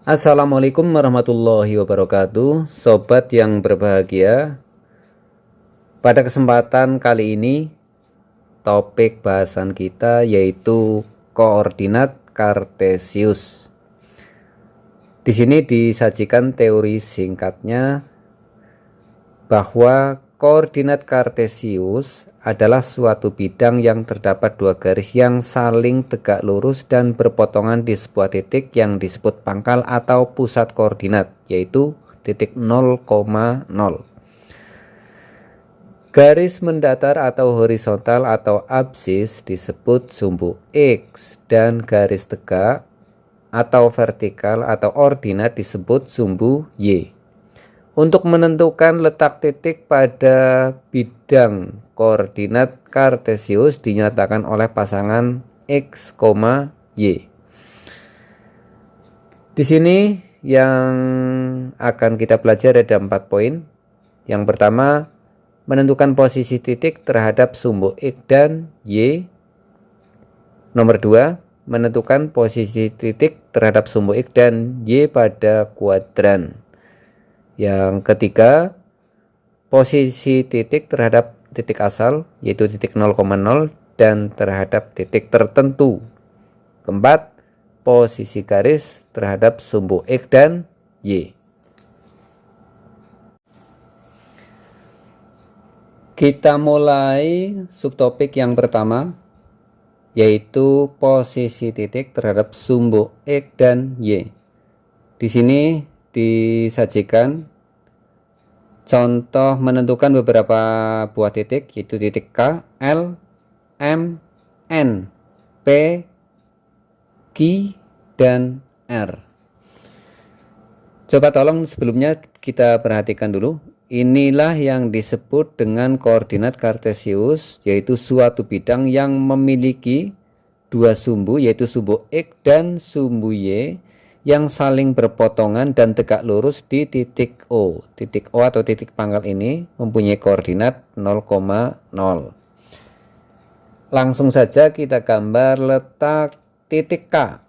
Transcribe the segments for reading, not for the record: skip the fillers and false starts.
Assalamualaikum warahmatullahi wabarakatuh, sobat yang berbahagia. Pada kesempatan kali ini, topik bahasan kita yaitu koordinat kartesius. Di sini disajikan teori singkatnya bahwa koordinat kartesius adalah suatu bidang yang terdapat dua garis yang saling tegak lurus dan berpotongan di sebuah titik yang disebut pangkal atau pusat koordinat, yaitu titik 0,0. Garis mendatar atau horizontal atau absis disebut sumbu X, dan garis tegak atau vertikal atau ordinat disebut sumbu Y. Untuk menentukan letak titik pada bidang koordinat kartesius dinyatakan oleh pasangan X, Y. Di sini yang akan kita pelajari ada 4 poin. Yang pertama, menentukan posisi titik terhadap sumbu X dan Y. Nomor 2, menentukan posisi titik terhadap sumbu X dan Y pada kuadran. Yang ketiga, posisi titik terhadap titik asal, yaitu titik 0,0 dan terhadap titik tertentu. Keempat, posisi garis terhadap sumbu X dan Y. Kita mulai subtopik yang pertama, yaitu posisi titik terhadap sumbu X dan Y. Di sini disajikan contoh menentukan beberapa buah titik, yaitu titik K, L, M, N, P, Q, dan R. Coba tolong sebelumnya kita perhatikan dulu. Inilah yang disebut dengan koordinat kartesius, yaitu suatu bidang yang memiliki dua sumbu, yaitu sumbu X dan sumbu Y, yang saling berpotongan dan tegak lurus di titik O. Titik O atau titik pangkal ini mempunyai koordinat 0,0. Langsung saja kita gambar letak titik K.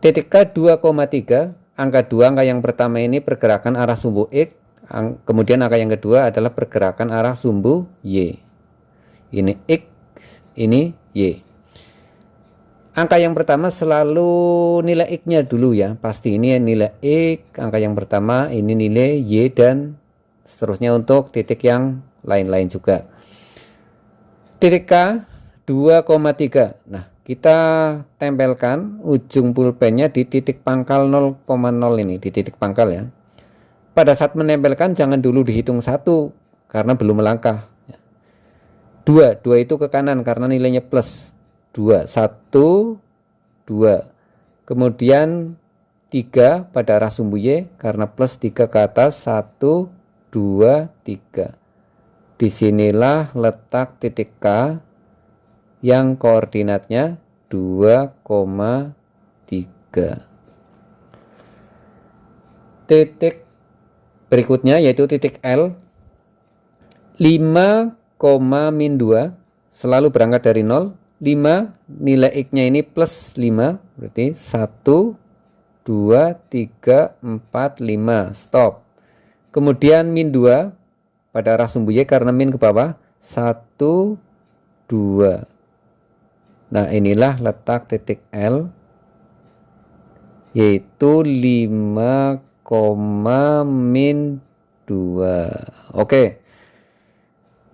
Titik K 2,3. Angka 2, angka yang pertama ini pergerakan arah sumbu X. Kemudian angka yang kedua adalah pergerakan arah sumbu Y. Ini X, ini Y. Angka yang pertama selalu nilai X-nya dulu ya. Pasti ini nilai X, angka yang pertama, ini nilai Y, dan seterusnya untuk titik yang lain-lain juga. Titik K 2,3. Nah, kita tempelkan ujung pulpennya di titik pangkal 0,0 ini, di titik pangkal ya. Pada saat menempelkan jangan dulu dihitung 1 karena belum melangkah. 2 itu ke kanan karena nilainya plus. 2, 1, 2. Kemudian 3 pada arah sumbu Y karena plus 3 ke atas, 1, 2, 3. Disinilah letak titik K yang koordinatnya 2,3. Titik berikutnya yaitu titik L 5, min 2 selalu berangkat dari 0. 5 nilai X-nya ini plus 5, berarti 1, 2, 3, 4, 5, stop. Kemudian min 2 pada arah sumbu Y karena min ke bawah, 1, 2. Nah, inilah letak titik L, yaitu 5, min 2. Oke.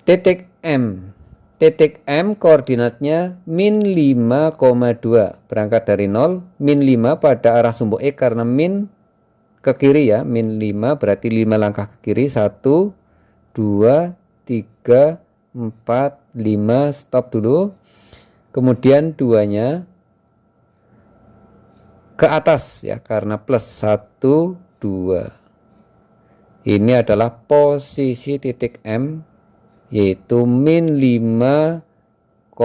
Titik M. Titik M koordinatnya min 5,2. Berangkat dari 0, min 5 pada arah sumbu X karena min ke kiri ya. Min 5 berarti 5 langkah ke kiri. 1, 2, 3, 4, 5. Stop dulu. Kemudian 2-nya ke atas ya karena plus 1, 2. Ini adalah posisi titik M, yaitu min 5,2.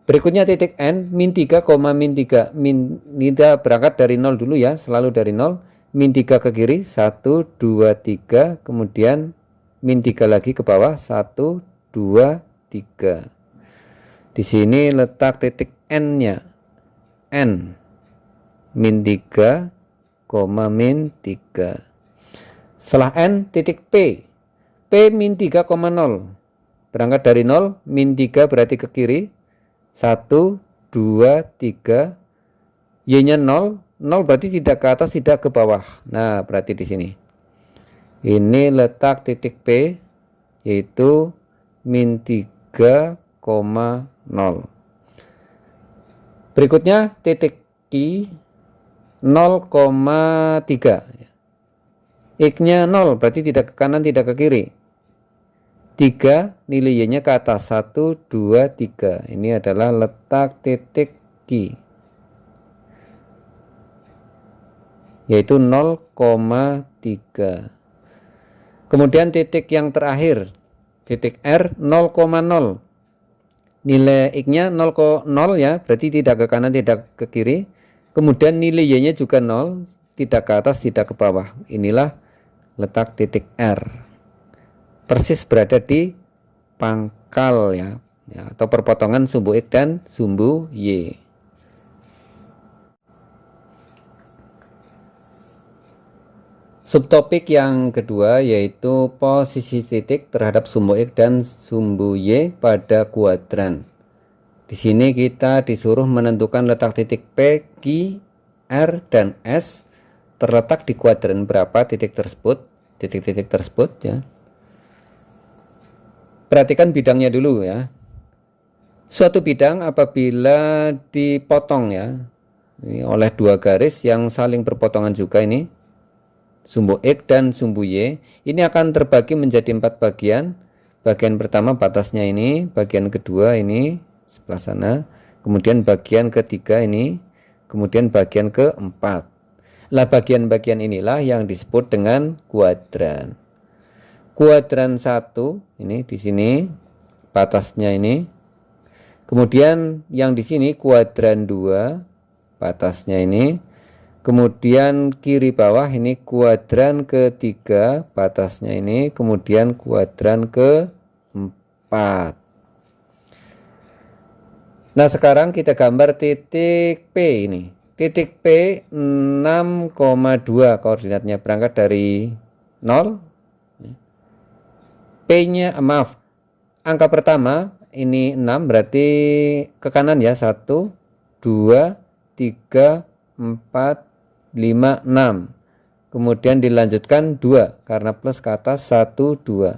Berikutnya titik N min 3, min 3. Min kita berangkat dari 0 dulu ya, selalu dari 0. Min 3 ke kiri, 1, 2, 3. Kemudian min 3 lagi ke bawah, 1, 2, 3. Di sini letak titik N-nya. N. min 3, min 3. Setelah N titik P min 3,0. Berangkat dari 0, min 3 berarti ke kiri. 1, 2, 3. Y-nya 0, 0 berarti tidak ke atas, tidak ke bawah. Nah, berarti di sini. Ini letak titik P, yaitu min 3,0. Berikutnya titik Q 0,3. X-nya 0, berarti tidak ke kanan, tidak ke kiri. 3, nilai Y-nya ke atas. 1, 2, 3. Ini adalah letak titik Q, yaitu 0,3. Kemudian titik yang terakhir, titik R 0,0. Nilai X-nya 0, ya, berarti tidak ke kanan, tidak ke kiri. Kemudian nilai Y-nya juga 0, tidak ke atas, tidak ke bawah. Inilah letak titik R. Persis berada di pangkal ya, atau perpotongan sumbu X dan sumbu Y. Subtopik yang kedua yaitu posisi titik terhadap sumbu X dan sumbu Y pada kuadran. Di sini kita disuruh menentukan letak titik P, Q, R, dan S terletak di kuadran berapa titik-titik tersebut ya. Perhatikan bidangnya dulu ya. Suatu bidang apabila dipotong ya, ini oleh dua garis yang saling berpotongan juga, ini sumbu X dan sumbu Y, ini akan terbagi menjadi 4 bagian. Bagian pertama batasnya ini, bagian kedua ini sebelah sana, kemudian bagian ketiga ini, kemudian bagian keempat. Lah bagian-bagian inilah yang disebut dengan kuadran. Kuadran 1 ini di sini batasnya ini. Kemudian yang di sini kuadran 2 batasnya ini. Kemudian kiri bawah ini kuadran ketiga batasnya ini. Kemudian kuadran keempat. Nah, sekarang kita gambar titik P ini. Titik P 6,2 koordinatnya, berangkat dari 0. P-nya, angka pertama ini 6, berarti ke kanan ya, 1, 2, 3, 4, 5, 6. Kemudian dilanjutkan 2 karena plus ke atas, 1, 2.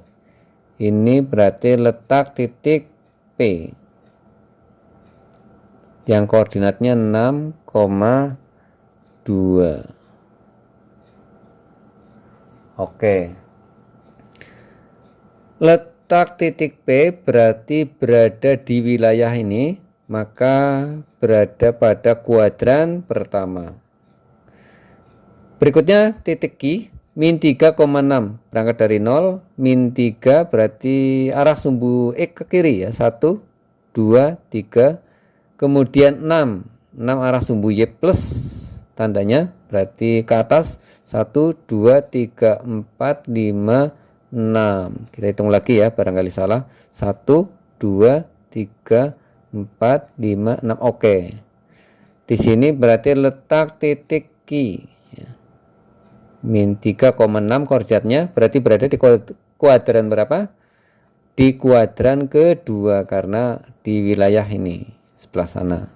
Ini berarti letak titik P yang koordinatnya 6,2. Oke. Letak titik P berarti berada di wilayah ini, maka berada pada kuadran pertama. Berikutnya titik Q min 3,6, berangkat dari 0, min 3 berarti arah sumbu X ke kiri ya, 1, 2, 3, kemudian 6 arah sumbu Y plus tandanya berarti ke atas, 1, 2, 3, 4, 5, 6. Kita hitung lagi ya, barangkali salah. 1, 2, 3, 4, 5, 6. Oke. Di sini berarti letak titik Q ya. Min 3,6 koordinatnya berarti berada di kuadran berapa? Di kuadran kedua karena di wilayah ini sebelah sana.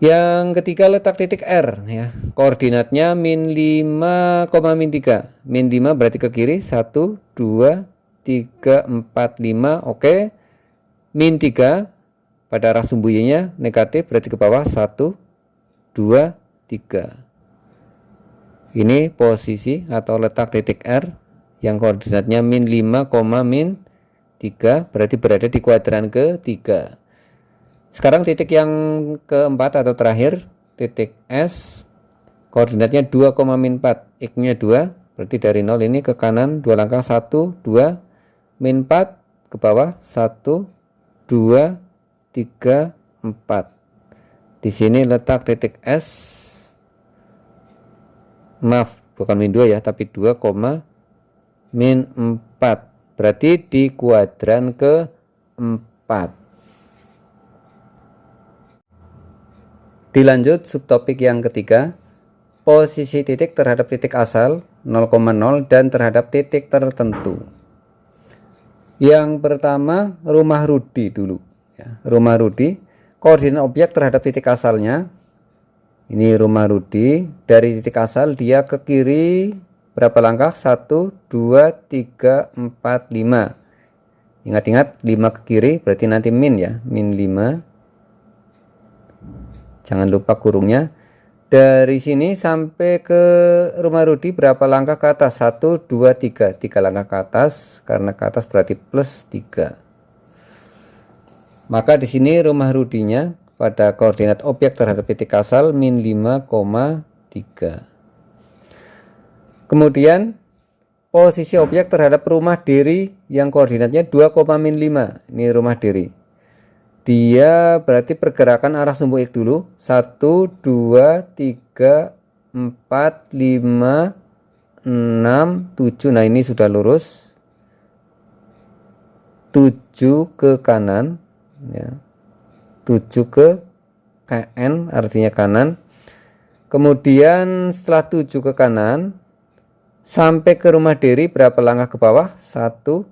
Yang ketiga letak titik R ya. Koordinatnya min 5, min 3. Min 5 berarti ke kiri, 1, 2, 3, 4, 5. Oke. Min 3 pada arah sumbu Y-nya negatif berarti ke bawah, 1, 2, 3. Ini posisi atau letak titik R yang koordinatnya min 5, min 3 berarti berada di kuadran ketiga. Sekarang titik yang keempat atau terakhir, titik S, koordinatnya 2, min 4, X-nya 2, berarti dari 0 ini ke kanan 2 langkah, 1, 2, min 4 ke bawah, 1, 2, 3, 4. Di sini letak titik S, bukan min 2 ya, tapi 2, min 4, berarti di kuadran keempat. Dilanjut subtopik yang ketiga, posisi titik terhadap titik asal 0,0 dan terhadap titik tertentu. Yang pertama, rumah Rudi dulu ya. Rumah Rudi, koordinat objek terhadap titik asalnya, ini rumah Rudi, dari titik asal dia ke kiri berapa langkah? 1, 2, 3, 4, 5. Ingat-ingat 5 ke kiri berarti nanti min ya, min 5. Jangan lupa kurungnya. Dari sini sampai ke rumah Rudi berapa langkah ke atas? 1, 2, 3. 3 langkah ke atas, karena ke atas berarti plus 3. Maka di sini rumah Rudinya pada koordinat objek terhadap titik asal min 5,3. Kemudian posisi objek terhadap rumah Diri yang koordinatnya 2,-5. Ini rumah Diri. Dia berarti pergerakan arah sumbu X dulu. 1, 2, 3, 4, 5, 6, 7. Nah ini sudah lurus. 7 ke kanan ya. 7 ke KN artinya kanan. Kemudian setelah 7 ke kanan sampai ke rumah Diri berapa langkah ke bawah? 1,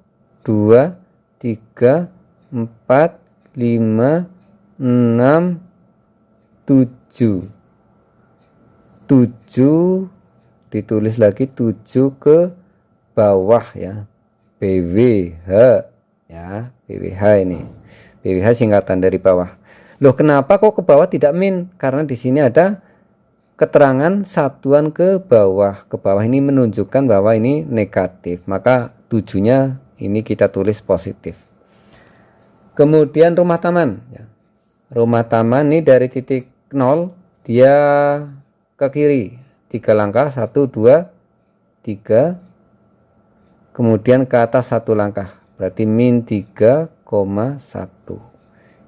2, 3, 4, 5, 6, 7. 7 ditulis lagi 7 ke bawah ya. BWH ya, BWH ini. BWH singkatan dari bawah. Loh, kenapa kok ke bawah tidak min? Karena di sini ada keterangan satuan ke bawah. Ke bawah ini menunjukkan bahwa ini negatif. Maka 7-nya ini kita tulis positif. Kemudian rumah taman ya. Rumah taman ini dari titik 0 dia ke kiri 3 langkah, 1, 2, 3. Kemudian ke atas 1 langkah, berarti min 3,1.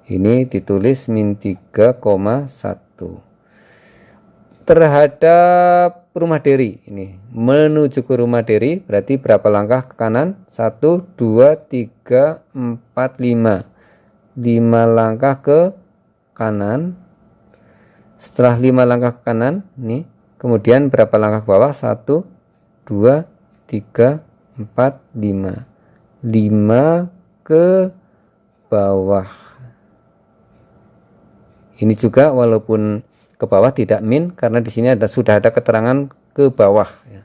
Ini ditulis min 3,1. Terhadap rumah Diri ini menuju ke rumah Diri berarti berapa langkah ke kanan? 1, 2, 3, 4, 5. 5 langkah ke kanan. Setelah 5 langkah ke kanan nih, kemudian berapa langkah ke bawah? 1, 2, 3, 4, 5. 5 ke bawah. Ini juga walaupun ke bawah tidak min karena di sini sudah ada keterangan ke bawah ya.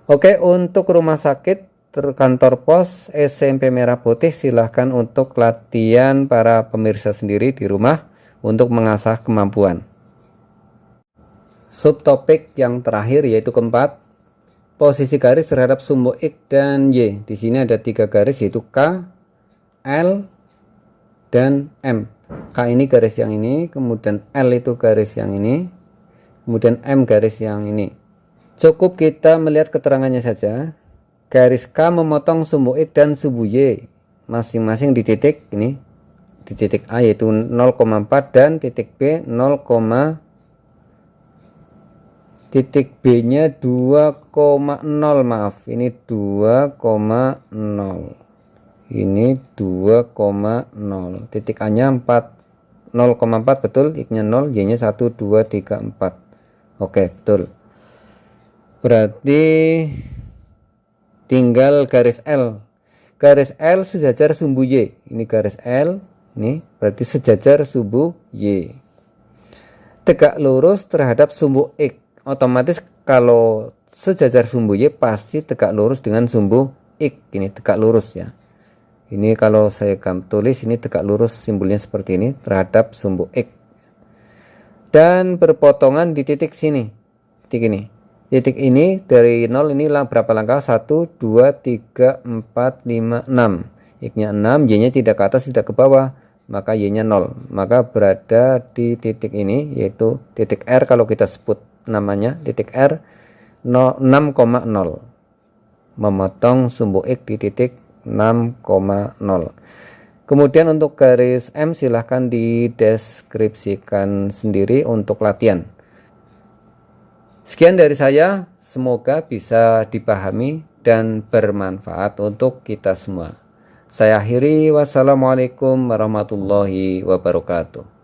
Oke, untuk rumah sakit kantor pos SMP Merah Putih, silahkan untuk latihan para pemirsa sendiri di rumah untuk mengasah kemampuan. Subtopik yang terakhir yaitu keempat, posisi garis terhadap sumbu X dan Y. Di sini ada 3 garis yaitu K, L, dan M. K ini garis yang ini, kemudian L itu garis yang ini, kemudian M garis yang ini. Cukup kita melihat keterangannya saja. Garis K memotong sumbu X dan sumbu Y masing-masing di titik ini, di titik A yaitu 0,4 dan titik B 0, titik B nya 2,0. maaf, ini 2,0, ini 2,0. titik A nya 0,4 betul, X nya 0, Y nya 1, 2, 3, 4. Oke, betul. Berarti tinggal garis L. Garis L sejajar sumbu Y. Ini garis L, ini berarti sejajar sumbu Y. Tegak lurus terhadap sumbu X. Otomatis kalau sejajar sumbu Y pasti tegak lurus dengan sumbu X. Ini tegak lurus ya. Ini kalau saya tulis ini tegak lurus, simbolnya seperti ini terhadap sumbu X. Dan berpotongan di titik sini. Titik ini. Titik ini dari 0 ini berapa langkah? 1, 2, 3, 4, 5, 6. X nya 6, Y nya tidak ke atas tidak ke bawah, maka Y nya 0. Maka berada di titik ini yaitu titik R, kalau kita sebut namanya titik R 6,0. Memotong sumbu X di titik 6,0. Kemudian untuk garis M silahkan dideskripsikan sendiri untuk latihan. Sekian dari saya, semoga bisa dipahami dan bermanfaat untuk kita semua. Saya akhiri, wassalamualaikum warahmatullahi wabarakatuh.